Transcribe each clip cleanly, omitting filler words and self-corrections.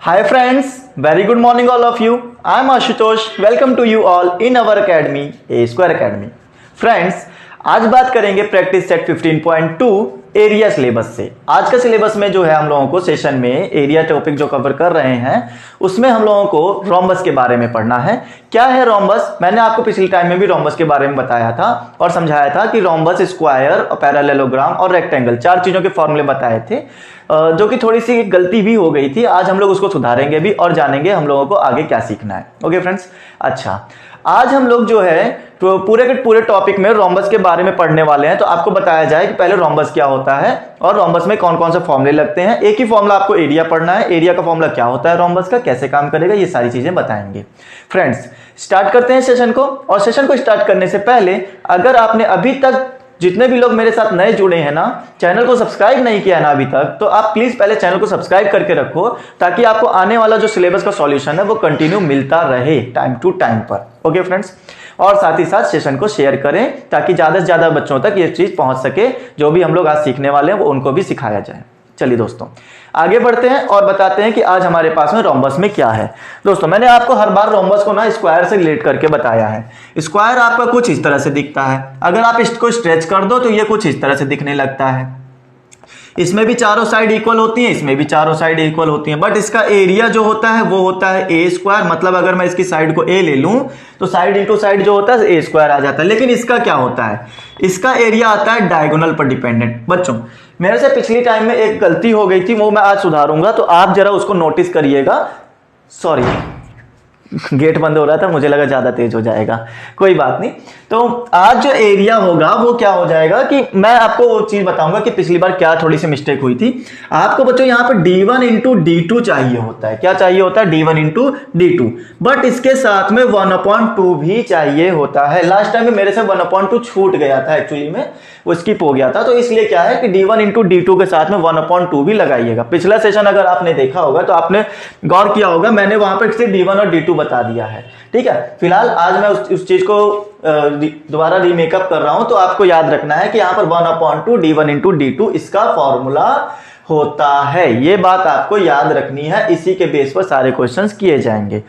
Hi friends, very good morning all of you. I am Ashutosh. Welcome to you all in our academy, A Square Academy. Friends, आज बात करेंगे practice set 15.2 area syllabus से। आज का syllabus में जो है हम लोगों को सेशन में एरिया टॉपिक जो कवर कर रहे हैं उसमें हम लोगों को रोम्बस के बारे में पढ़ना है। क्या है रोम्बस? मैंने आपको पिछले टाइम में भी रोम्बस के बारे में बताया था और समझाया था कि रोम्बस, स्क्वायर, पैरेललोग्राम और रेक्टेंगल, चार चीजों के फॉर्मूले बताए थे, जो कि थोड़ी सी गलती भी हो गई थी। आज हम लोग उसको सुधारेंगे भी और जानेंगे हम लोगों को आगे क्या सीखना है। ओके फ्रेंड्स, अच्छा आज हम लोग जो है तो पूरे के पूरे टॉपिक में रोम्बस के बारे में पढ़ने वाले हैं। तो आपको बताया जाए कि पहले रोम्बस क्या होता है और रोम्बस में कौन कौन से फॉर्मूले लगते हैं। एक ही फॉर्मूला आपको एरिया पढ़ना है, एरिया का फॉर्मूला क्या होता है, रोम्बस का कैसे काम करेगा, ये सारी चीजें बताएंगे। फ्रेंड्स, स्टार्ट करते हैं सेशन को। और सेशन को स्टार्ट करने से पहले अगर आपने अभी तक, जितने भी लोग मेरे साथ नए जुड़े हैं ना, चैनल को सब्सक्राइब नहीं किया है ना अभी तक, तो आप प्लीज पहले चैनल को सब्सक्राइब करके रखो ताकि आपको आने वाला जो सिलेबस का सॉल्यूशन है वो कंटिन्यू मिलता रहे टाइम टू टाइम पर। ओके फ्रेंड्स, और साथ ही साथ सेशन को शेयर करें ताकि ज्यादा से ज्यादा बच्चों तक ये चीज पहुंच सके। जो भी हम लोग आज सीखने वाले हैं वो उनको भी सिखाया जाए। चलिए दोस्तों आगे बढ़ते हैं और बताते हैं कि आज हमारे पास में रोम्बस में क्या है। दोस्तों मैंने आपको हर बार रोम्बस को ना स्क्वायर से रिलेट करके बताया है। स्क्वायर आपका कुछ इस तरह से दिखता है, अगर आप इसको स्ट्रेच कर दो तो ये कुछ इस तरह से दिखने लगता है। इसमें भी चारों साइड इक्वल होती हैं, इसमें भी चारों साइड इक्वल होती हैं, बट इसका एरिया जो होता है वो होता है ए स्क्वायर। मतलब अगर मैं इसकी साइड को ए ले लूं तो साइड इंटू साइड जो होता है ए स्क्वायर आ जाता है। लेकिन इसका क्या होता है, इसका एरिया आता है डायगोनल पर डिपेंडेंट। बच्चों मेरे से पिछली टाइम में एक गलती हो गई थी, वो मैं आज सुधारूंगा, तो आप जरा उसको नोटिस करिएगा। सॉरी, गेट बंद हो रहा था, मुझे लगा ज्यादा तेज हो जाएगा, कोई बात नहीं। तो आज जो एरिया होगा वो क्या हो जाएगा कि मैं आपको वो चीज बताऊंगा कि पिछली बार क्या थोड़ी सी मिस्टेक हुई थी। आपको बच्चों यहाँ पर d1 इंटू d2 चाहिए होता है। क्या चाहिए होता है? d1 इंटू d2, बट इसके साथ में 1/2 भी चाहिए होता है। लास्ट टाइम में मेरे से 1/2 छूट गया था, एक्चुअली में वो स्किप हो गया था। तो इसलिए क्या है कि d1 इंटू d2 के साथ में 1/2 भी लगाइएगा। पिछला सेशन अगर आपने देखा होगा तो आपने गौर किया होगा, मैंने वहां पर सिर्फ d1 और d2 बता दिया है। ठीक है, फिलहाल आज मैं उस चीज को दोबारा रीमेकअप कर रहा हूं। तो आपको याद रखना है कि यहां पर 1/2 d1 इंटू d2 इसका फॉर्मूला होता है। ये बात आपको याद रखनी है, इसी के बेस पर सारे क्वेश्चंस किए जाएंगे।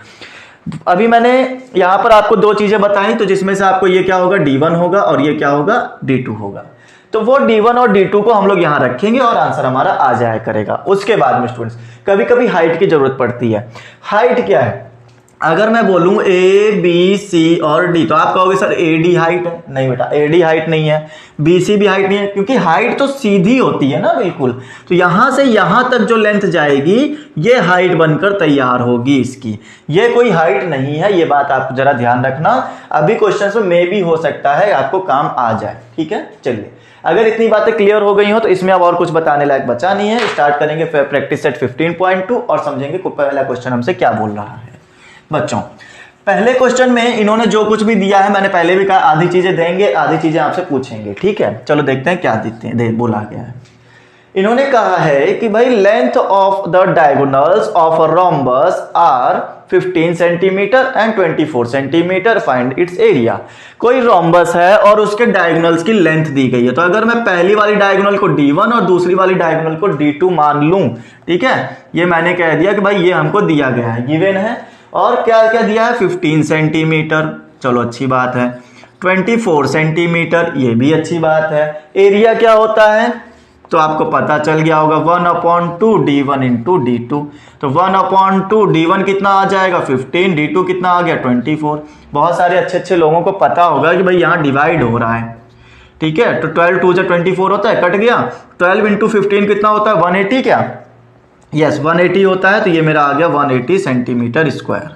अभी मैंने यहां पर आपको दो चीजें बताई, तो जिसमें से आपको ये क्या होगा, d1 होगा और ये क्या होगा, d2 होगा। तो वो d1 और d2 को हम लोग यहां रखेंगे और आंसर हमारा आ जाया करेगा। उसके बाद में स्टूडेंट्स कभी कभी हाइट की जरूरत पड़ती है। हाइट क्या है? अगर मैं बोलूं ए बी सी और डी, तो आप कहोगे सर ए डी हाइट है। नहीं बेटा, ए डी हाइट नहीं है, बी सी भी हाइट नहीं है, क्योंकि हाइट तो सीधी होती है ना, बिल्कुल। तो यहां से यहां तक जो लेंथ जाएगी ये हाइट बनकर तैयार होगी इसकी। ये कोई हाइट नहीं है, ये बात आप जरा ध्यान रखना। अभी क्वेश्चन में भी हो सकता है आपको काम आ जाए। ठीक है, चलिए अगर इतनी बातें क्लियर हो गई हो तो इसमें अब और कुछ बताने लायक बचा नहीं है। स्टार्ट करेंगे प्रैक्टिस सेट 15.2 और समझेंगे पहला क्वेश्चन हमसे क्या बोल रहा है। बच्चों पहले क्वेश्चन में इन्होंने जो कुछ भी दिया है, मैंने पहले भी कहा आधी चीजें देंगे, आधी चीजें आपसे पूछेंगे। ठीक है, चलो देखते हैं क्या देते हैं। बोला गया है, इन्होंने कहा है कि भाई length of the diagonals of a rhombus are 15 centimetre and 24 centimetre, find its area. कोई रोम्बस है और उसके डायगोनल्स की लेंथ दी गई है। तो अगर मैं पहली वाली डायगोनल को d1 और दूसरी वाली डायगोनल को d2 मान लूं, ठीक है, ये मैंने कह दिया कि भाई ये हमको दिया गया है, गिवन है। और क्या क्या दिया है, 15 सेंटीमीटर, चलो अच्छी बात है। 24 सेंटीमीटर, ये भी अच्छी बात है। एरिया क्या होता है तो आपको पता चल गया होगा, 1/2 d1 इंटू d2। तो 1/2 d1 कितना आ जाएगा, 15, d2 कितना आ गया, 24। बहुत सारे अच्छे अच्छे लोगों को पता होगा कि भाई यहाँ डिवाइड हो रहा है। ठीक है, तो 12 2 से 24 होता है, कट गया। 12 इंटू 15 कितना होता है, 180। क्या? यस, 180 होता है। तो ये मेरा आ गया 180 सेंटीमीटर स्क्वायर।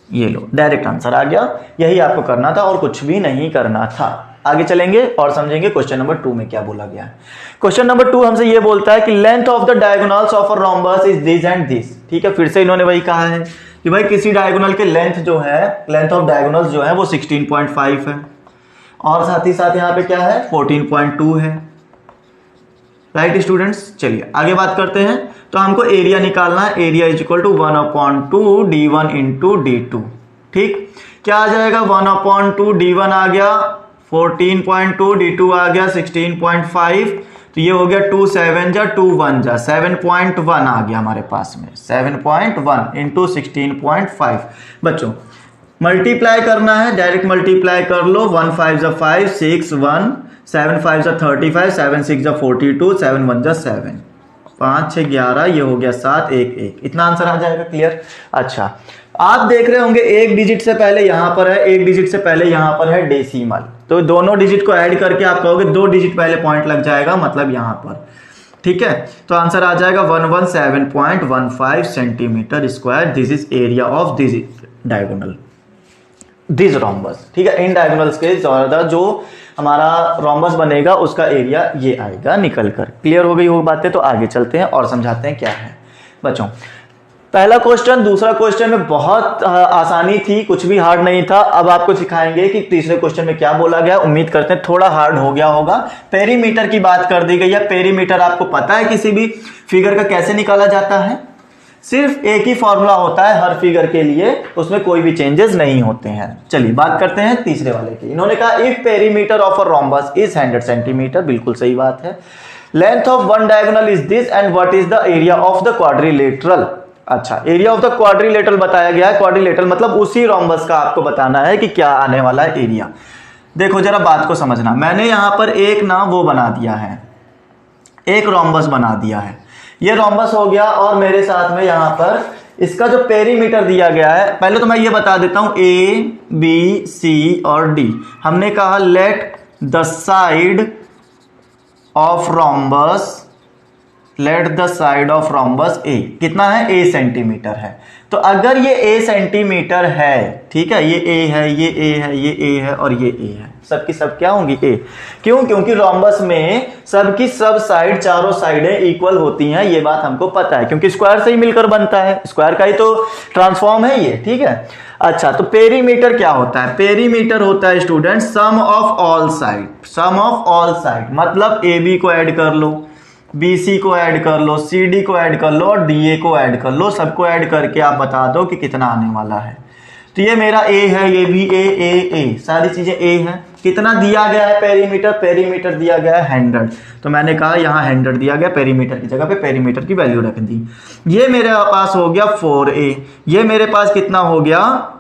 ये लो, डायरेक्ट आंसर आ गया। यही आपको करना था और कुछ भी नहीं करना था। आगे चलेंगे और समझेंगे क्वेश्चन नंबर 2 में क्या बोला गया है। क्वेश्चन नंबर 2 हमसे ये बोलता है कि length of the diagonals of a rhombus is this and this. ठीक है, फिर से इन्होंने वही कहा है कि भाई किसी डायगोनल के लेंथ जो है, लेंथ ऑफ डायगोनल्स जो है वो 16.5 है और साथ ही साथ यहाँ पे क्या है, 14.2 है। राइट स्टूडेंट्स, चलिए आगे बात करते हैं। तो हमको एरिया निकालना है। Area is equal to 1/2 d1 into d2। ठीक, क्या आ जाएगा, 1/2 d1 आ गया 14.2, d2 आ गया 16.5। तो ये हो गया 2 7 जा 2 1 जा 7.1 आ गया हमारे पास में, 7.1 इंटू 16.5। बच्चों मल्टीप्लाई करना है, डायरेक्ट मल्टीप्लाई कर लो, 1 5 जा 5 6 1 7 5 जा 35 7 6 जा 42 7 1 जा 7 5 6 11, ये हो गया 7 1 1, इतना आंसर आ जाएगा। क्लियर। अच्छा आप देख रहे होंगे एक डिजिट से पहले यहां पर है, एक डिजिट से पहले यहां पर है डेसिमल, तो दोनों डिजिट को ऐड करके आप कहोगे 2 डिजिट पहले पॉइंट लग जाएगा, मतलब यहां पर। ठीक है, तो आंसर आ जाएगा 117.15 centimetre square. This is area of this diagonal, this rhombus. ठीक है, इन डायगोनल्स के ज्यादा जो हमारा रोम्बस बनेगा उसका एरिया ये आएगा निकल कर। क्लियर हो गई हो बातें, तो आगे चलते हैं और समझाते हैं क्या है। बच्चों पहला क्वेश्चन दूसरा क्वेश्चन में बहुत आसानी थी, कुछ भी हार्ड नहीं था। अब आपको सिखाएंगे कि तीसरे क्वेश्चन में क्या बोला गया। उम्मीद करते हैं थोड़ा हार्ड हो गया होगा। पेरीमीटर की बात कर दी गई है। पेरीमीटर आपको पता है किसी भी फिगर का कैसे निकाला जाता है? सिर्फ एक ही फॉर्मूला होता है हर फिगर के लिए, उसमें कोई भी चेंजेस नहीं होते हैं। चलिए बात करते हैं तीसरे वाले की। इन्होंने कहा if perimeter of a rhombus is 100 centimetre, बिल्कुल सही बात है। Length of one diagonal is this and what is the area of the quadrilateral. अच्छा, एरिया ऑफ द क्वाड्रिलेटरल बताया गया है। क्वाड्रिलेटरल मतलब उसी रोम्बस का आपको बताना है कि क्या आने वाला है एरिया। देखो जरा बात को समझना, मैंने यहां पर एक ना वो बना दिया है, एक रोम्बस बना दिया है, ये रोम्बस हो गया। और मेरे साथ में यहां पर इसका जो पेरीमीटर दिया गया है, पहले तो मैं ये बता देता हूं ए बी सी और डी। हमने कहा let the side of rhombus, let the side of rhombus a कितना है, ए सेंटीमीटर है। तो अगर ये ए सेंटीमीटर है, ठीक है, ये ए है, ये ए है, ये ए है और ये ए है, सबकी सब क्या होंगी ए। क्यों? क्योंकि रोम्बस में सबकी सब साइड, चारों साइडें इक्वल होती हैं, ये बात हमको पता है, क्योंकि स्क्वायर से ही मिलकर बनता है, स्क्वायर का ही तो ट्रांसफॉर्म है ये। ठीक है, अच्छा तो पेरीमीटर क्या होता है? पेरीमीटर होता है student sum of all side, sum of all side मतलब ए बी को ऐड कर लो, BC को ऐड कर लो, CD को ऐड कर लो और DA को ऐड कर लो, सबको ऐड करके आप बता दो कि कितना आने वाला है। तो ये मेरा A है, ये भी A, सारी चीजें A है। कितना दिया गया है पेरीमीटर? पेरीमीटर दिया गया है 100। तो मैंने कहा यहाँ 100 दिया गया, पेरीमीटर की जगह पे पेरीमीटर की वैल्यू रख दी। ये मेरे पास हो गया 4A, ये मेरे पास कितना हो गया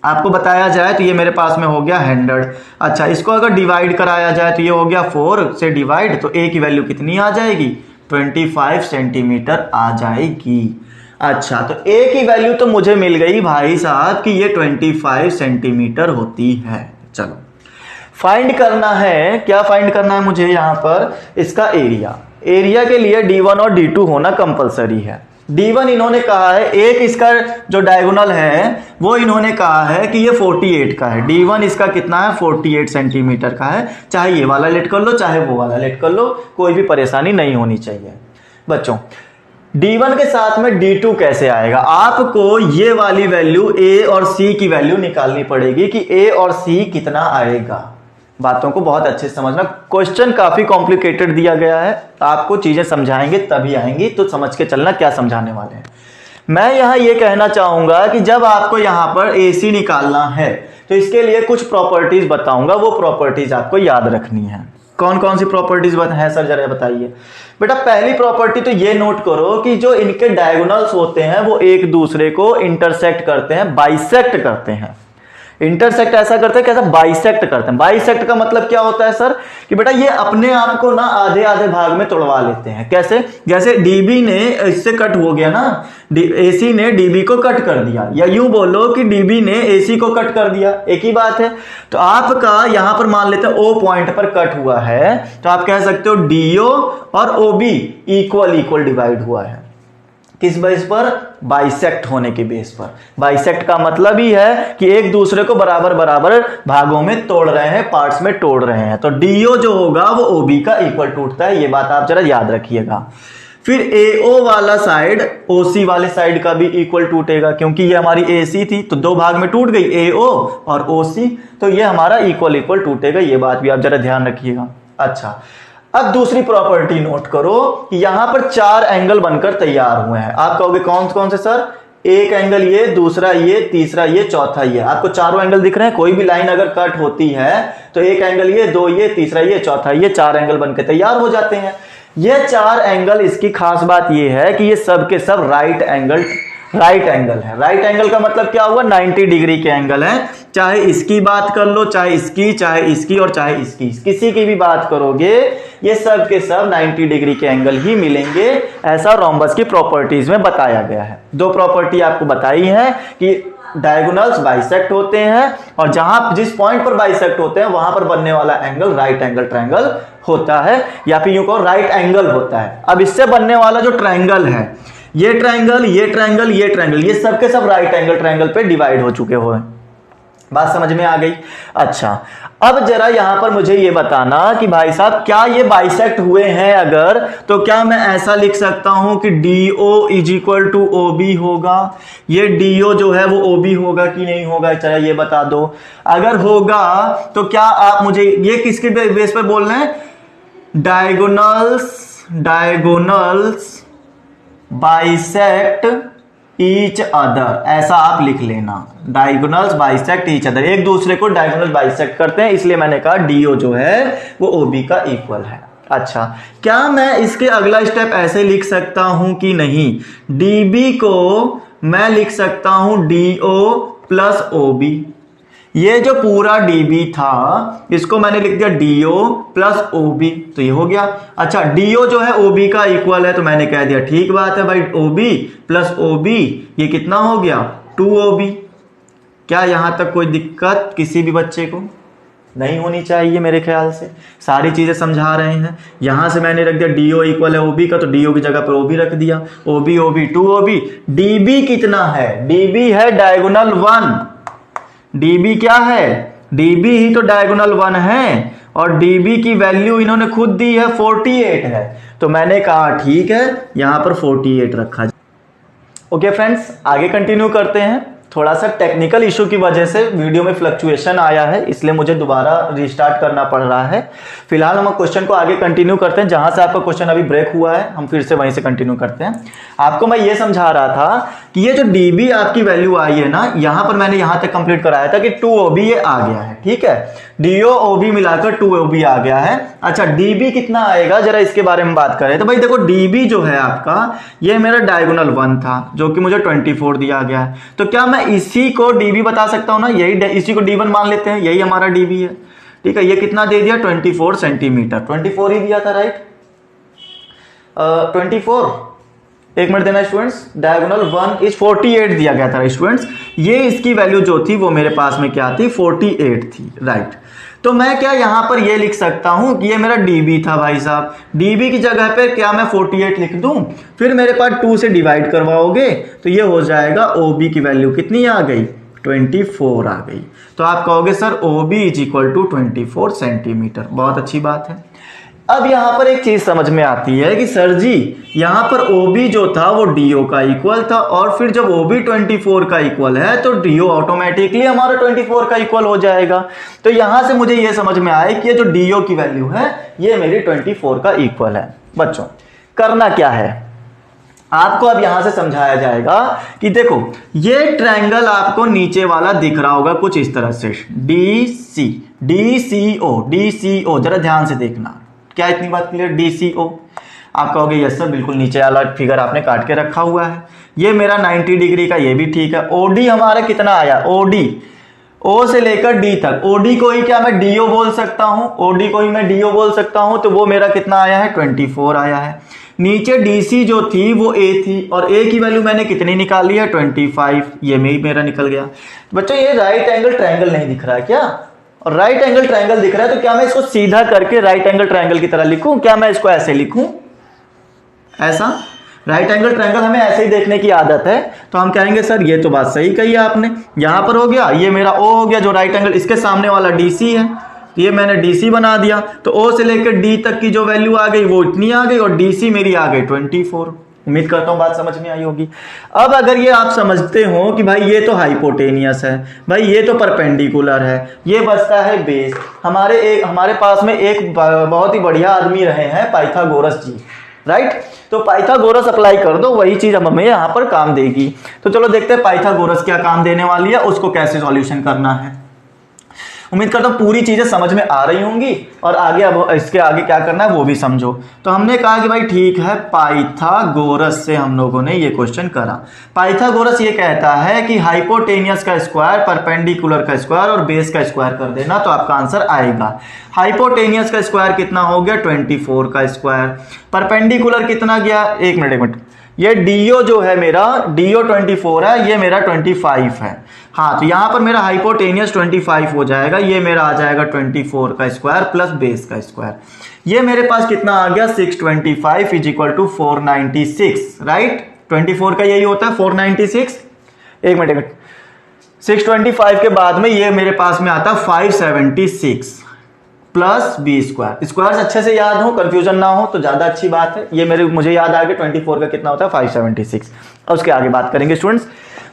आपको बताया जाए तो ये मेरे पास में हो गया 100। अच्छा, इसको अगर डिवाइड कराया जाए तो ये हो गया 4 से डिवाइड, तो A की वैल्यू कितनी आ जाएगी? 25 सेंटीमीटर आ जाएगी। अच्छा, तो A की वैल्यू तो मुझे मिल गई भाई साहब कि ये 25 सेंटीमीटर होती है। चलो फाइंड करना है, क्या फाइंड करना है मुझे यहाँ पर? इसका एरिया। एरिया के लिए D1 और D2 होना कंपलसरी है। D1 इन्होंने कहा है, एक इसका जो डायगोनल है वो इन्होंने कहा है कि ये 48 का है। D1 इसका कितना है? 48 सेंटीमीटर का है। चाहे ये वाला लेट कर लो, चाहे वो वाला लेट कर लो, कोई भी परेशानी नहीं होनी चाहिए। बच्चों D1 के साथ में D2 कैसे आएगा? आपको ये वाली वैल्यू A और C की वैल्यू निकालनी पड़ेगी कि A और C कितना आएगा। बातों को बहुत अच्छे से समझना, क्वेश्चन काफी कॉम्प्लिकेटेड दिया गया है, आपको चीजें समझाएंगे तभी आएंगी, तो समझ के चलना क्या समझाने वाले हैं। मैं यहां ये कहना चाहूंगा कि जब आपको यहां पर AC निकालना है तो इसके लिए कुछ प्रॉपर्टीज बताऊंगा, वो प्रॉपर्टीज आपको याद रखनी है। कौन कौन सी प्रॉपर्टीज है सर जरा बताइए। बेटा पहली प्रॉपर्टी तो ये नोट करो कि जो इनके डायगोनल्स होते हैं वो एक दूसरे को इंटरसेक्ट करते हैं, बाइसेक्ट करते हैं। इंटरसेक्ट ऐसा करते हैं, कैसा? बाइसेक्ट करते हैं। बाइसेक्ट का मतलब क्या होता है सर? कि बेटा ये अपने आप को ना आधे आधे भाग में तोड़वा लेते हैं। कैसे? जैसे DB ने इससे कट हो गया ना, AC ने DB को कट कर दिया, या यूं बोलो कि DB ने AC को कट कर दिया, एक ही बात है। तो आपका यहां पर मान लेते हैं O पॉइंट पर कट हुआ है, तो आप कह सकते हो DO और OB इक्वल डिवाइड हुआ है। किस बेस पर? बाइसेक्ट होने के बेस पर। बाइसेक्ट का मतलब ही है कि एक दूसरे को बराबर बराबर भागों में तोड़ रहे हैं, पार्ट्स में तोड़ रहे हैं। तो DO जो होगा वो OB का इक्वल टूटता है, ये बात आप जरा याद रखिएगा। फिर AO वाला साइड OC वाले साइड का भी इक्वल टूटेगा, क्योंकि ये हमारी AC थी तो दो भाग में टूट गई, AO और OC, तो ये हमारा इक्वल टूटेगा, ये बात भी आप जरा ध्यान रखिएगा। अच्छा, अब दूसरी प्रॉपर्टी नोट करो कि यहां पर 4 एंगल बनकर तैयार हुए हैं। आप कहोगे कौन कौन से सर? एक एंगल ये, दूसरा ये, तीसरा ये, चौथा ये। आपको चारों एंगल दिख रहे हैं। कोई भी लाइन अगर कट होती है तो एक एंगल ये, दो ये, तीसरा ये, चौथा ये, चार एंगल बनके तैयार हो जाते हैं। ये चार एंगल, इसकी खास बात ये है कि ये सब के सब राइट एंगल है। राइट एंगल का मतलब क्या हुआ? 90 डिग्री के एंगल है। चाहे इसकी बात कर लो, चाहे इसकी और चाहे इसकी, किसी की भी बात करोगे, ये सब के सब 90 डिग्री के एंगल ही मिलेंगे। ऐसा रोम्बस की प्रॉपर्टीज में बताया गया है। दो प्रॉपर्टी आपको बताई है कि डायगोनल्स बाइसेक्ट होते हैं और जिस पॉइंट पर बाइसेक्ट होते हैं वहां पर बनने वाला एंगल राइट एंगल ट्रायंगल होता है, या फिर यूं कहो राइट एंगल होता है। अब इससे बनने वाला जो ट्रायंगल है, ये ट्रायंगल, ये ट्रायंगल, ये ट्रायंगल, ये सब के सब राइट एंगल ट्रायंगल पे डिवाइड हो चुके हो। बात समझ में आ गई? अच्छा, अब जरा यहां पर मुझे ये बताना कि भाई साहब क्या ये बाइसेक्ट हुए हैं अगर, तो क्या मैं ऐसा लिख सकता हूं कि DO is equal to OB होगा? ये DO जो है वो OB होगा कि नहीं होगा? चला ये बता दो। अगर होगा तो क्या आप मुझे ये किसके बेस पे बोल रहे हैं? डायगोनल्स बाइसेक्ट ईच अदर, ऐसा आप लिख लेना। डायगोनल्स बाइसेक्ट ईच अदर, एक दूसरे को डायगोनल बाइसेक्ट करते हैं, इसलिए मैंने कहा DO जो है वो OB का इक्वल है। अच्छा, क्या मैं इसके अगला स्टेप ऐसे लिख सकता हूं कि नहीं? DB को मैं लिख सकता हूं DO प्लस OB। ये जो पूरा DB था इसको मैंने लिख दिया DO प्लस OB, तो ये हो गया। अच्छा, DO जो है OB का इक्वल है, तो मैंने कह दिया ठीक बात है भाई, OB प्लस OB ये कितना हो गया? 2OB। क्या यहां तक कोई दिक्कत किसी भी बच्चे को नहीं होनी चाहिए? मेरे ख्याल से सारी चीजें समझा रहे हैं। यहां से मैंने रख दिया DO इक्वल है OB का, तो DO की जगह पर OB रख दिया। OB 2OB। DB कितना है? DB है डायगोनल 1। DB क्या है? DB ही तो डायगोनल 1 है और DB की वैल्यू इन्होंने खुद दी है 48 है, तो मैंने कहा ठीक है यहां पर 48 रखा। ओके फ्रेंड्स, आगे कंटिन्यू करते हैं। थोड़ा सा टेक्निकल इशू की वजह से वीडियो में फ्लक्चुएशन आया है, इसलिए मुझे दोबारा रिस्टार्ट करना पड़ रहा है। फिलहाल हम क्वेश्चन को आगे कंटिन्यू करते हैं। जहां से आपका क्वेश्चन अभी ब्रेक हुआ है हम फिर से वहीं से कंटिन्यू करते हैं। आपको मैं ये समझा रहा था कि ये जो DB आपकी वैल्यू आई है ना, यहां पर मैंने यहां तक कंप्लीट कराया था कि 2OB ये आ गया है। ठीक है, DO OB मिलाकर 2OB आ गया है। अच्छा, DB कितना आएगा जरा इसके बारे में बात करें तो भाई देखो, DB जो है आपका ये मेरा डायगोनल 1 था जो कि मुझे 24 दिया गया है, तो क्या मैं इसी को DB बता सकता हूं ना? यही इसी को D1 मान लेते हैं, यही हमारा DB है। ठीक है, ये कितना दे दिया? 24 सेंटीमीटर। 24 ही दिया था राइट? 24, एक मिनट देना स्टूडेंट्स। डायगोनल 1 इज 48 दिया गया था स्टूडेंट्स। ये इसकी वैल्यू जो थी वो मेरे पास में क्या थी? 48 थी राइट। तो मैं क्या यहां पर ये लिख सकता हूं कि ये मेरा DB था भाई साहब। DB की जगह पे क्या मैं 48 लिख दूं? फिर मेरे पास 2 से डिवाइड करवाओगे तो ये हो जाएगा OB की वैल्यू कितनी आ गई? 24 आ गई। तो आप कहोगे sir OB is equal to 24 centimetre. बहुत अच्छी बात है। अब यहां पर एक चीज समझ में आती है कि सर जी यहां पर OB जो था वो DO का इक्वल था, और फिर जब OB 24 का इक्वल है तो DO ऑटोमेटिकली हमारा 24 का इक्वल हो जाएगा। तो यहां से मुझे ये समझ में आया कि ये जो DO की वैल्यू है ये मेरी 24 का इक्वल है। बच्चों, करना क्या है आपको अब यहां से समझाया जाएगा कि देखो ये ट्रायंगल आपको नीचे वाला दिख रहा होगा कुछ इस तरह से, DCO। जरा ध्यान से देखना, क्या इतनी बात क्लियर? DCO। आप कहोगे यस सर बिल्कुल नीचे वाला फिगर आपने काट के रखा हुआ है। ये मेरा 90 डिग्री का, ये भी ठीक है। OD हमारा कितना आया? OD O से लेकर D तक, OD को ही क्या मैं DO बोल सकता हूं? OD को ही मैं DO बोल सकता हूं, तो वो मेरा कितना आया है? 24 आया है। नीचे DC जो थी वो A थी और A की वैल्यू मैंने कितनी निकाली है? 25। ये में ही मेरा निकल गया। बच्चों, ये राइट एंगल ट्रायंगल नहीं दिख रहा है क्या? और राइट एंगल ट्रायंगल दिख रहा है, तो क्या मैं इसको सीधा करके राइट एंगल ट्रायंगल की तरह लिखूं? क्या मैं इसको ऐसे लिखूं? ऐसा राइट एंगल ट्रायंगल हमें ऐसे ही देखने की आदत है, तो हम कहेंगे सर ये तो बात सही कही आपने। यहां पर हो गया, ये मेरा O हो गया जो राइट एंगल, इसके सामने वाला DC है, तो ये मैंने DC बना दिया। तो O से लेकर D तक की जो वैल्यू आ गई वो इतनी आ गई और DC मेरी आ गई 24। उम्मीद करता हूं बात समझ में आई होगी। अब अगर ये आप समझते हो कि भाई ये तो हाइपोटेनियस है, भाई ये तो परपेंडिकुलर है, ये बचता है बेस। हमारे पास में एक बहुत ही बढ़िया आदमी रहे हैं पाइथागोरस जी। राइट। तो पाइथागोरस अप्लाई कर दो, वही चीज अब हमें यहाँ पर काम देगी। तो चलो देखते हैं पाइथागोरस क्या काम देने वाली है, उसको कैसे सॉल्यूशन करना है। उम्मीद करता हूं पूरी चीजें समझ में आ रही होंगी और आगे अब इसके आगे क्या करना है वो भी समझो। तो हमने कहा कि भाई ठीक है, पाइथागोरस से हम लोगों ने ये क्वेश्चन करा। पाइथागोरस ये कहता है कि हाइपोटेनियस का स्क्वायर, परपेंडिकुलर का स्क्वायर और बेस का स्क्वायर कर देना तो आपका आंसर आएगा। हाइपोटेनियस का स्क्वायर कितना हो गया 24 का स्क्वायर, परपेंडिकुलर कितना गया, एक मिनट, ये डीओ जो है मेरा, डीओ 24 है, ये मेरा 25 है। हाँ, तो यहां पर मेरा हाइपोटेनियस 25 हो जाएगा, ये मेरा आ जाएगा 24 का स्क्वायर प्लस बेस का स्क्वायर। ये मेरे पास कितना आ गया 625 इज इक्वल टू 496, राइट। 24 का यही होता है 496। एक मिनट, 625 के बाद में ये मेरे पास में आता है 576 प्लस बी स्क्वायर। स्क्वायर अच्छे से याद हो, कंफ्यूजन ना हो तो ज्यादा अच्छी बात है। ये मुझे याद आ गया 24 का कितना होता है 576। और उसके आगे बात करेंगे स्टूडेंट्स।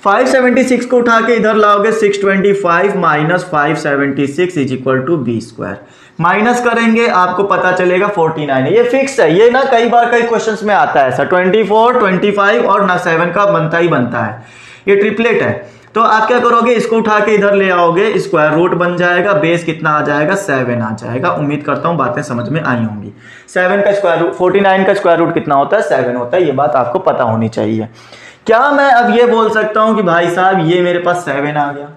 576 को उठा के इधर लाओगे, 625 minus 576 is equal to B square. Minus करेंगे आपको पता चलेगा 49 है। ये फिक्स है, ये ना कई बार कई क्वेश्चंस में आता है ऐसा, 24, 25 और ना 7 का बनता ही बनता है, ये ट्रिपलेट है। तो आप क्या करोगे, इसको उठा के इधर ले आओगे, स्क्वायर रूट बन जाएगा, बेस कितना आ जाएगा 7 आ जाएगा। उम्मीद करता हूं बातें समझ में आई होंगी। 7 का स्क्वायर रूट, 49 का स्क्वायर रूट कितना होता है 7 होता है, ये बात आपको पता होनी चाहिए। क्या मैं अब ये बोल सकता हूं कि भाई साहब ये मेरे पास 7 आ गया,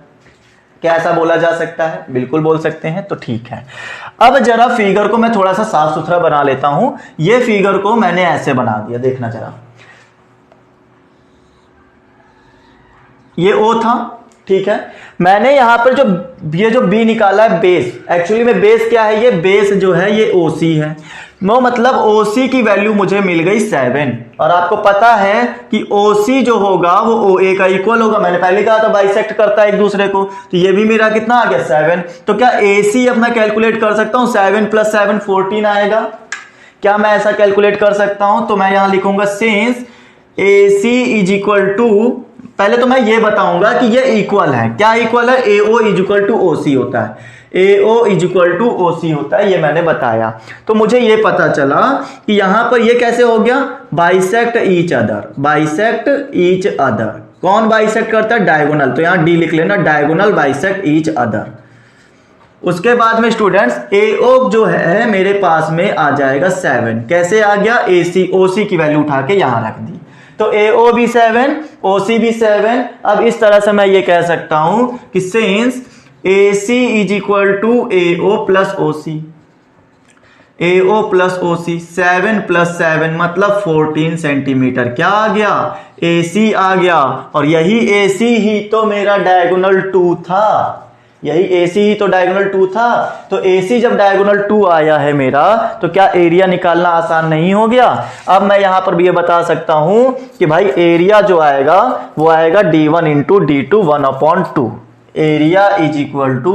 क्या ऐसा बोला जा सकता है? बिल्कुल बोल सकते हैं। तो ठीक है, अब जरा फिगर को मैं थोड़ा सा साफ सुथरा बना लेता हूं। ये फिगर को मैंने ऐसे बना दिया, देखना जरा, ये ओ था, ठीक है। मैंने यहां पर ये जो बी निकाला है बेस, एक्चुअली में बेस क्या है, ये बेस जो है ये ओसी है। नो मतलब ओसी की वैल्यू मुझे मिल गई 7, और आपको पता है कि ओसी जो होगा वो ओए का इक्वल होगा। मैंने पहले कहा था बाइसेक्ट करता है एक दूसरे को, तो ये भी मेरा कितना आ गया 7। तो क्या एसी अपना कैलकुलेट कर सकता हूं, 7 + 7 14 आएगा। क्या मैं ऐसा कैलकुलेट कर सकता हूं? तो मैं यहां लिखूंगा since AC is equal to, पहले तो मैं ये बताऊंगा कि ये इक्वल है। क्या इक्वल है? AO is equal to OC होता है, AO is equal to OC होता है, ये मैंने बताया। तो मुझे ये पता चला कि यहां पर ये कैसे हो गया, bisect each other, bisect each other. कौन बाइसेक्ट करता है? डायगोनल। तो यहां डी लिख लेना, डायगोनल बाइसेक्ट ईच अदर। उसके बाद में स्टूडेंट्स एओ जो है मेरे पास में आ जाएगा 7। कैसे आ गया? एसी, ओसी की वैल्यू उठा के यहां रख दी, तो एओ भी 7, ओसी भी 7। अब इस तरह से मैं ये कह सकता हूं कि since AC is equal to AO plus OC, AO plus OC, 7 + 7 मतलब 14 सेंटीमीटर। क्या आ गया? AC आ गया। और यही AC ही तो मेरा डायगोनल 2 था, यही AC ही तो डायगोनल 2 था। तो AC जब डायगोनल 2 आया है मेरा, तो क्या एरिया निकालना आसान नहीं हो गया? अब मैं यहां पर भी ये बता सकता हूं कि भाई एरिया जो आएगा वो आएगा D1 × D2 1/2। Area is equal to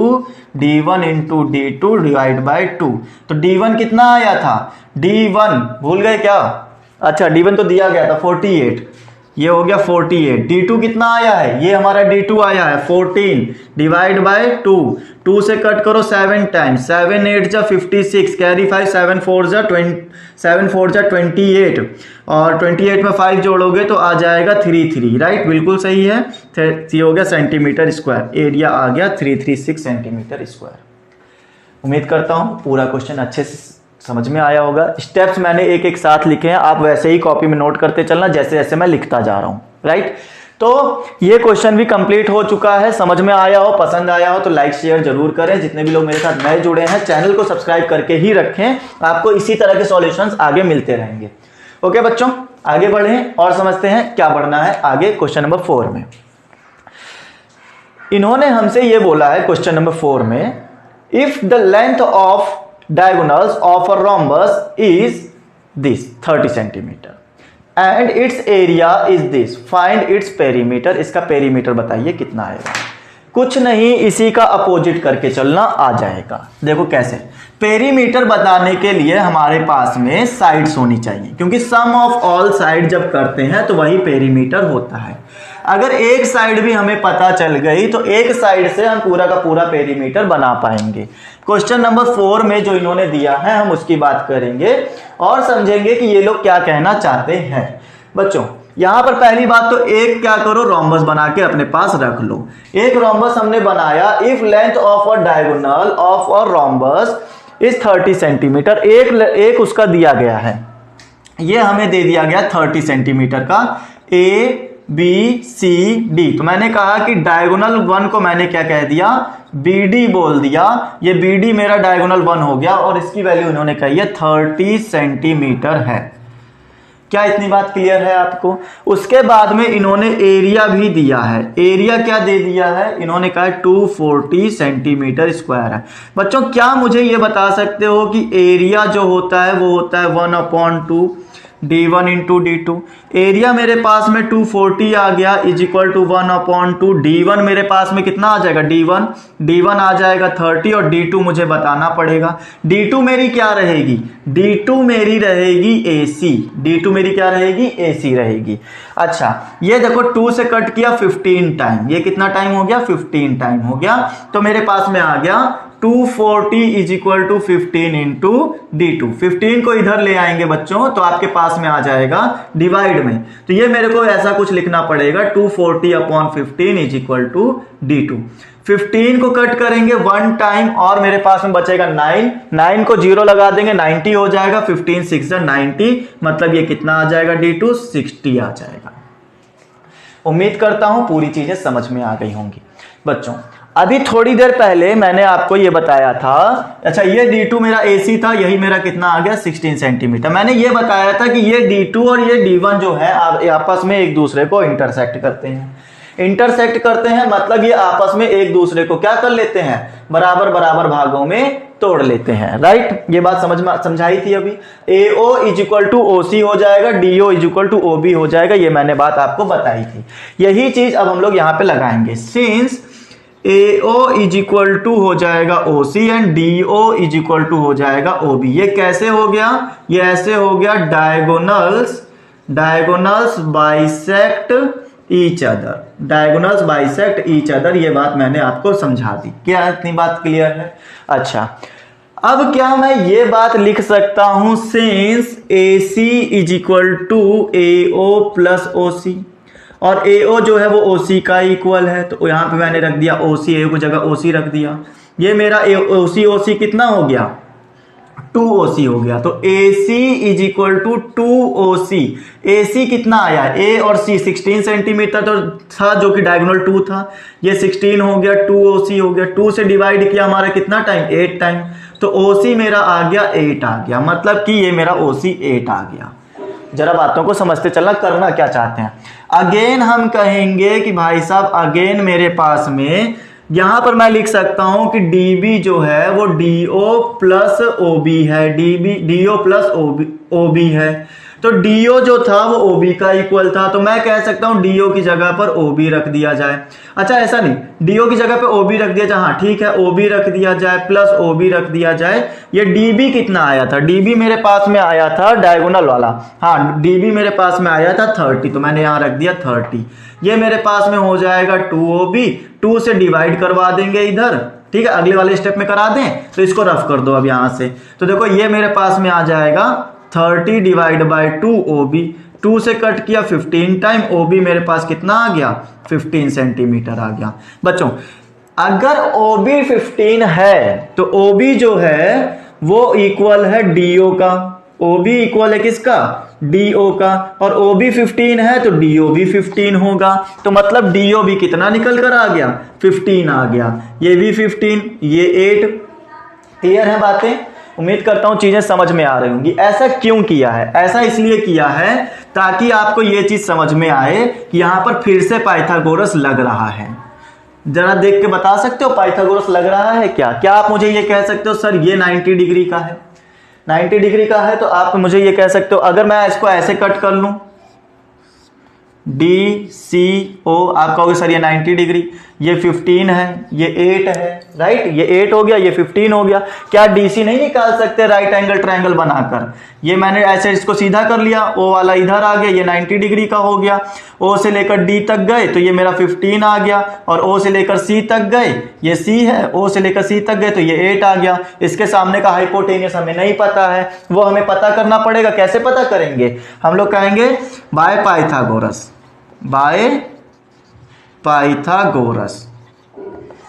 D1 × D2 divide by 2। तो D1 कितना आया था? D1 भूल गए क्या? अच्छा, D1 तो दिया गया था 48, ये हो गया 48। D2 कितना आया है? ये हमारा D2 आया है 14 डिवाइड बाय 2। 2 से कट करो 7 टाइम्स, 7 8 जा 56, कैरी 5, 7 4 जा 28, और 28 में 5 जोड़ोगे तो आ जाएगा 33, राइट, बिल्कुल सही है। ये हो गया सेंटीमीटर स्क्वायर, एरिया आ गया 336 सेंटीमीटर स्क्वायर। उम्मीद करता हूं पूरा क्वेश्चन अच्छे से समझ में आया होगा। स्टेप्स मैंने एक एक साथ लिखे हैं, आप वैसे ही कॉपी में नोट करते चलना जैसे जैसे मैं लिखता जा रहा हूं, राइट। तो ये क्वेश्चन भी कंप्लीट हो चुका है। समझ में आया हो, पसंद आया हो तो लाइक शेयर जरूर करें। जितने भी लोग मेरे साथ नए जुड़े हैं चैनल को सब्सक्राइब करके ही रखें, आपको इसी तरह के सॉल्यूशंस आगे मिलते रहेंगे। ओके बच्चों, आगे बढ़ें और समझते हैं क्या पढ़ना है आगे। क्वेश्चन नंबर 4 में इन्होंने हमसे ये बोला है, क्वेश्चन नंबर 4 में, if the length of diagonals of a rhombus is this 30 centimeter and its area is this, find its perimeter। इसका पेरीमीटर बताइए कितना आएगा। कुछ नहीं, इसी का अपोजिट करके चलना आ जाएगा। देखो कैसे, पेरीमीटर बताने के लिए हमारे पास में साइड्स होनी चाहिए, क्योंकि सम ऑफ ऑल साइड जब करते हैं तो वही पेरीमीटर होता है। अगर एक साइड भी हमें पता चल गई तो एक साइड से हम पूरा का पूरा पेरीमीटर बना पाएंगे। क्वेश्चन नंबर 4 में जो इन्होंने दिया है हम उसकी बात करेंगे और समझेंगे कि ये लोग क्या कहना चाहते हैं। बच्चों यहां पर पहली बात तो एक क्या करो, रोम्बस बना के अपने पास रख लो। एक रोम्बस हमने बनाया, if length of a diagonal of a rhombus is 30 centimetre, एक उसका दिया गया है, ये हमें दे दिया गया 30 सेंटीमीटर का ए बी सी डी। तो मैंने कहा कि डायगोनल 1 को मैंने क्या कह दिया, बी डी बोल दिया। ये बी डी मेरा डायगोनल 1 हो गया और इसकी वैल्यू इन्होंने कही है 30 सेंटीमीटर है। क्या इतनी बात क्लियर है आपको? उसके बाद में इन्होंने एरिया भी दिया है। एरिया क्या दे दिया है? इन्होंने कहा 240 सेंटीमीटर स्क्वायर है। बच्चों क्या मुझे ये बता सकते हो कि एरिया जो होता है वो होता है 1/2 d1 इंटू d2। एरिया मेरे पास में 240 आ गया इज इक्वल टू 1/2 d1 मेरे पास में कितना आ जाएगा, d1 आ जाएगा 30 और d2 मुझे बताना पड़ेगा। d2 मेरी क्या रहेगी, d2 मेरी रहेगी AC, d2 मेरी क्या रहेगी, AC रहेगी। अच्छा ये देखो 2 से कट किया 15 टाइम, ये कितना टाइम हो गया, 15 टाइम हो गया। तो मेरे पास में आ गया 240 is equal to 15 into d2। 15 को इधर ले आएंगे बच्चों तो आपके पास में आ जाएगा डिवाइड में, तो ये मेरे को ऐसा कुछ लिखना पड़ेगा 240/15 इज इक्वल टू d2। 15 को कट करेंगे 1 टाइम और मेरे पास में बचेगा 9 को 0 लगा देंगे 90 हो जाएगा। 15 6 90, मतलब ये कितना आ जाएगा, d2 60 आ जाएगा। उम्मीद करता हूं पूरी चीजें समझ में आ गई होंगी। बच्चों अभी थोड़ी देर पहले मैंने आपको ये बताया था, अच्छा ये d2 मेरा AC था, यही मेरा कितना आ गया 16 सेंटीमीटर। मैंने ये बताया था कि ये d2 और ये d1 जो है आपस में एक दूसरे को इंटरसेक्ट करते हैं, मतलब ये आपस में एक दूसरे को क्या कर लेते हैं, बराबर बराबर भागों में तोड़ लेते हैं। राइट, ये बात समझाई थी अभी। AO is equal to OC हो जाएगा, DO is equal to OB हो जाएगा, ये मैंने बात आपको बताई थी। यही चीज अब हम लोग यहां पे लगाएंगे। Since AO is equal to हो जाएगा OC and DO is equal to हो जाएगा OB। ये कैसे हो गया, ये ऐसे हो गया, डायगोनल्स बाइसेक्ट ईच अदर, ये बात मैंने आपको समझा दी। क्या इतनी बात क्लियर है? अच्छा अब क्या मैं ये बात लिख सकता हूं, since AC is equal to AO plus OC, और AO जो है वो OC का इक्वल है, तो यहां पे मैंने रख दिया OC, AO की जगह OC रख दिया। ये मेरा OC कितना हो गया, 2OC हो गया। तो AC is equal to 2OC। AC कितना आया, A और C 16 सेंटीमीटर तो था जो कि डायगोनल 2 था, ये 16 हो गया, 2OC हो गया। 2 से डिवाइड किया हमारा कितना टाइम, 8 टाइम, तो OC मेरा आ गया 8 आ गया, मतलब कि ये मेरा OC 8 आ गया। जरा बातों को समझते चलना, करना क्या चाहते हैं। अगेन हम कहेंगे कि भाई साहब अगेन मेरे पास में यहां पर मैं लिख सकता हूं कि DB जो है वो DO प्लस OB है, DO प्लस OB है। तो DO जो था वो OB का इक्वल था, तो मैं कह सकता हूं DO की जगह पर OB रख दिया जाए। अच्छा ऐसा नहीं, DO की जगह पे OB रख दिया जाए, हाँ ठीक है, OB रख दिया जाए प्लस OB रख दिया जाए। ये DB कितना आया था, DB मेरे पास में आया था डायगोनल वाला, हाँ DB मेरे पास में आया था 30, तो मैंने यहां रख दिया 30। ये मेरे पास में हो जाएगा 2OB, 2 से डिवाइड करवा देंगे इधर, ठीक है, अगले वाले स्टेप में करा दें, तो इसको रफ कर दो अब यहां से। तो देखो ये मेरे पास में आ जाएगा 30 डिवाइड बाई 2OB, 2 से कट किया 15 टाइम, OB मेरे पास कितना आ गया, 15 सेंटीमीटर आ गया। बच्चों अगर OB 15 है तो OB जो है वो इक्वल है DO का, OB इक्वल है किसका, DO का, और OB 15 है तो DO भी 15 होगा, तो मतलब DO भी कितना निकल कर आ गया, 15 आ गया। ये भी 15, ये 8। क्लियर है बातें? उम्मीद करता हूं चीजें समझ में आ रही होंगी। ऐसा क्यों किया है, ऐसा इसलिए किया है ताकि आपको ये चीज समझ में आए कि यहां पर फिर से पाइथागोरस लग रहा है। जरा देख के बता सकते हो पाइथागोरस लग रहा है क्या? क्या आप मुझे ये कह सकते हो सर ये 90 डिग्री का है, 90 डिग्री का है, तो आप मुझे ये कह सकते हो अगर मैं इसको ऐसे कट कर लूं, डी सी ओ, आप कहोगे सर ये 90 डिग्री, ये 15 है, ये 8 है, राइट, ये 8 हो गया, ये 15 हो गया। क्या डीसी नहीं निकाल सकते राइट एंगल ट्रायंगल बनाकर? ये मैंने ऐसे इसको सीधा कर लिया, ओ वाला इधर आ गया, ये 90 डिग्री का हो गया। ओ से लेकर डी तक गए तो ये मेरा 15 आ गया, और ओ से लेकर सी तक गए, ये सी है, ओ से लेकर सी तक गए तो ये 8 आ गया। इसके सामने का हाइपोटेनियस हमें नहीं पता है, वो हमें पता करना पड़ेगा। कैसे पता करेंगे? हम लोग कहेंगे बाय पाइथागोरस, बाय पाइथागोरस।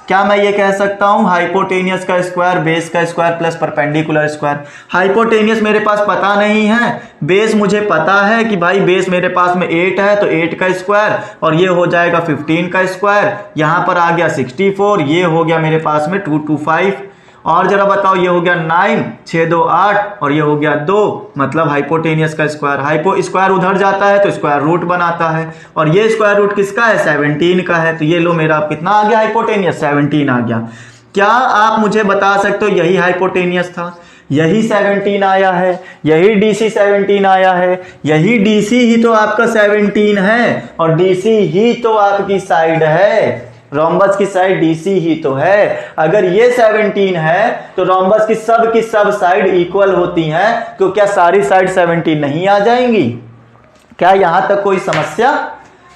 क्या मैं ये कह सकता हूं हाइपोटेनियस का स्क्वायर बेस का square plus perpendicular square? Hypotenuse मेरे पास पता नहीं है, बेस मुझे पता है कि भाई बेस मेरे पास में 8 है तो 8 का स्क्वायर, और ये हो जाएगा 15 का स्क्वायर, यहां पर आ गया 64, ये हो गया मेरे पास में 225, और जरा बताओ ये हो गया 9, 6 2 8, और ये हो गया 2, मतलब हाइपोटेनियस का स्क्वायर। हाइपो स्क्वायर उधर जाता है तो स्क्वायर रूट बनाता है, और ये स्क्वायर रूट किसका है? 17 का है। तो ये लो मेरा कितना आ गया हाइपोटेनियस? 17 आ गया। क्या आप मुझे बता सकते हो यही हाइपोटेनियस था? यही 17 आया है, यही डीसी 17 आया है, यही डीसी ही तो आपका 17 है, और डीसी ही तो आपकी साइड है, रोम्बस की साइड डीसी ही तो है। अगर ये 17 है तो रोम्बस की सब साइड इक्वल होती हैं, तो क्या सारी साइड 17 नहीं आ जाएंगी? क्या यहां तक कोई समस्या?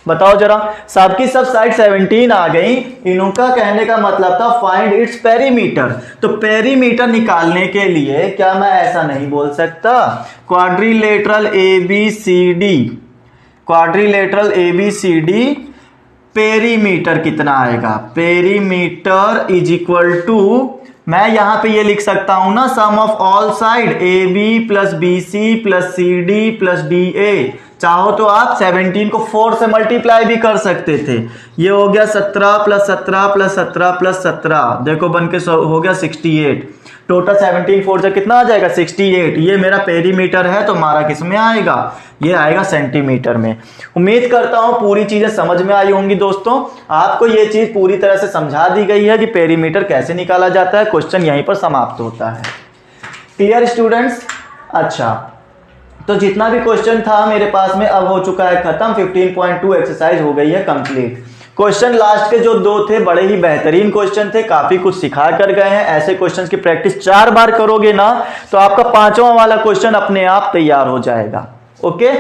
बताओ जरा, सबकी सब साइड 17 आ गई। इनका कहने का मतलब था फाइंड इट्स पेरीमीटर। तो पेरीमीटर निकालने के लिए क्या मैं ऐसा नहीं बोल सकता? Quadrilateral ABCD, quadrilateral ABCD perimeter कितना आएगा? पेरीमीटर इज इक्वल टू, मैं यहां पे ये लिख सकता हूं ना, sum of all side AB plus BC plus CD plus DA। चाहो तो आप 17 को 4 से मल्टीप्लाई भी कर सकते थे। ये हो गया 17 प्लस 17 प्लस 17 प्लस 17, देखो बन के हो गया 68। टोटल 17 4 से कितना आ जाएगा? 68। ये मेरा पेरीमीटर है, तो हमारा किस में आएगा? ये आएगा सेंटीमीटर में। उम्मीद करता हूं पूरी चीजें समझ में आई होंगी दोस्तों। आपको ये चीज पूरी तरह से समझा दी गई है कि पेरीमीटर कैसे निकाला जाता है। क्वेश्चन यहीं पर समाप्त होता है। Clear students? अच्छा, तो जितना भी क्वेश्चन था मेरे पास में अब हो चुका है खत्म। 15.2 एक्सरसाइज हो गई है कंप्लीट। क्वेश्चन लास्ट के जो 2 थे बड़े ही बेहतरीन क्वेश्चन थे, काफी कुछ सिखा कर गए हैं। ऐसे क्वेश्चंस की प्रैक्टिस 4 बार करोगे ना तो आपका 5वां वाला क्वेश्चन अपने आप तैयार हो जाएगा। ओके,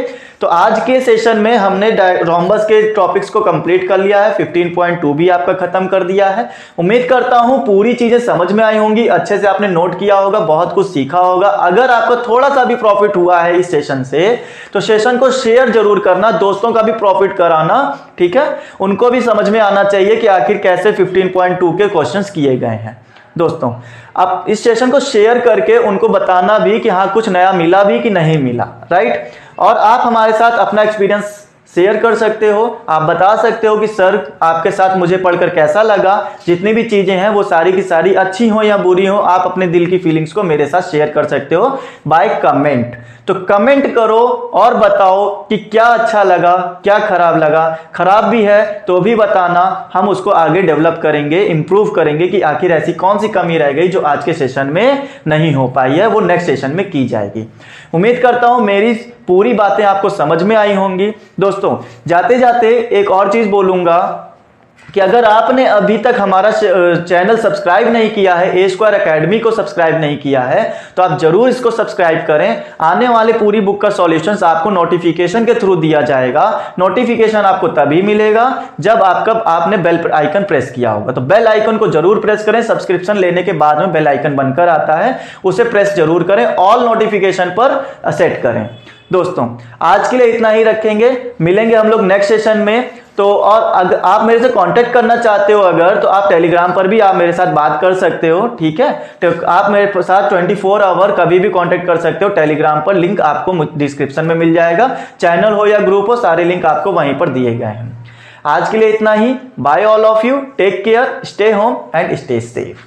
तो आज के सेशन में हमने रोम्बस के टॉपिक्स को कंप्लीट कर लिया है। 15.2 भी आपका खत्म कर दिया है। उम्मीद करता हूं पूरी चीजें समझ में आई होंगी, अच्छे से आपने नोट किया होगा, बहुत कुछ सीखा होगा। अगर आपको थोड़ा सा भी प्रॉफिट हुआ है इस सेशन से तो सेशन को शेयर जरूर करना, दोस्तों का भी प्रॉफिट कराना, ठीक है? उनको भी समझ में आना चाहिए कि आखिर कैसे 15.2 के क्वेश्चंस किए गए हैं। दोस्तों, आप इस सेशन को शेयर करके उनको बताना भी कि हाँ कुछ नया मिला भी कि नहीं मिला, राइट? और आप हमारे साथ अपना एक्सपीरियंस शेयर कर सकते हो। आप बता सकते हो कि सर आपके साथ मुझे पढ़कर कैसा लगा। जितनी भी चीजें हैं वो सारी की सारी अच्छी हो या बुरी हो, आप अपने दिल की फीलिंग्स को मेरे साथ शेयर कर सकते हो बाय कमेंट। तो कमेंट करो और बताओ कि क्या अच्छा लगा, क्या खराब लगा। खराब भी है तो भी बताना, हम उसको आगे डेवलप करेंगे, इंप्रूव करेंगे कि आखिर ऐसी कौन सी कमी रह गई जो आज के सेशन में नहीं हो पाई है, वो नेक्स्ट सेशन में की जाएगी। उम्मीद करता हूं मेरी पूरी बातें आपको समझ में आई होंगी। दोस्तों, जाते जाते एक और चीज बोलूंगा कि अगर आपने अभी तक हमारा चैनल सब्सक्राइब नहीं किया है, ए स्क्वायर एकेडमी को सब्सक्राइब नहीं किया है, तो आप जरूर इसको सब्सक्राइब करें। आने वाले पूरी बुक का सॉल्यूशंस आपको नोटिफिकेशन के थ्रू दिया जाएगा। नोटिफिकेशन आपको तभी मिलेगा जब आपने बेल आइकन प्रेस किया होगा। तो बेल आइकन को जरूर प्रेस करें। सब्सक्रिप्शन लेने के बाद में बेल आइकन बनकर आता है, उसे प्रेस जरूर करें, ऑल नोटिफिकेशन पर सेट करें। दोस्तों, आज के लिए इतना ही रखेंगे, मिलेंगे हम लोग नेक्स्ट सेशन में। तो और अगर आप मेरे से कांटेक्ट करना चाहते हो अगर, तो आप टेलीग्राम पर भी आप मेरे साथ बात कर सकते हो, ठीक है? तो आप मेरे साथ 24 आवर कभी भी कांटेक्ट कर सकते हो टेलीग्राम पर। लिंक आपको डिस्क्रिप्शन में मिल जाएगा। चैनल हो या ग्रुप हो, सारे लिंक आपको वहीं पर दिए गए हैं। आज के लिए इतना ही। Bye all of you, take care, stay home and stay safe.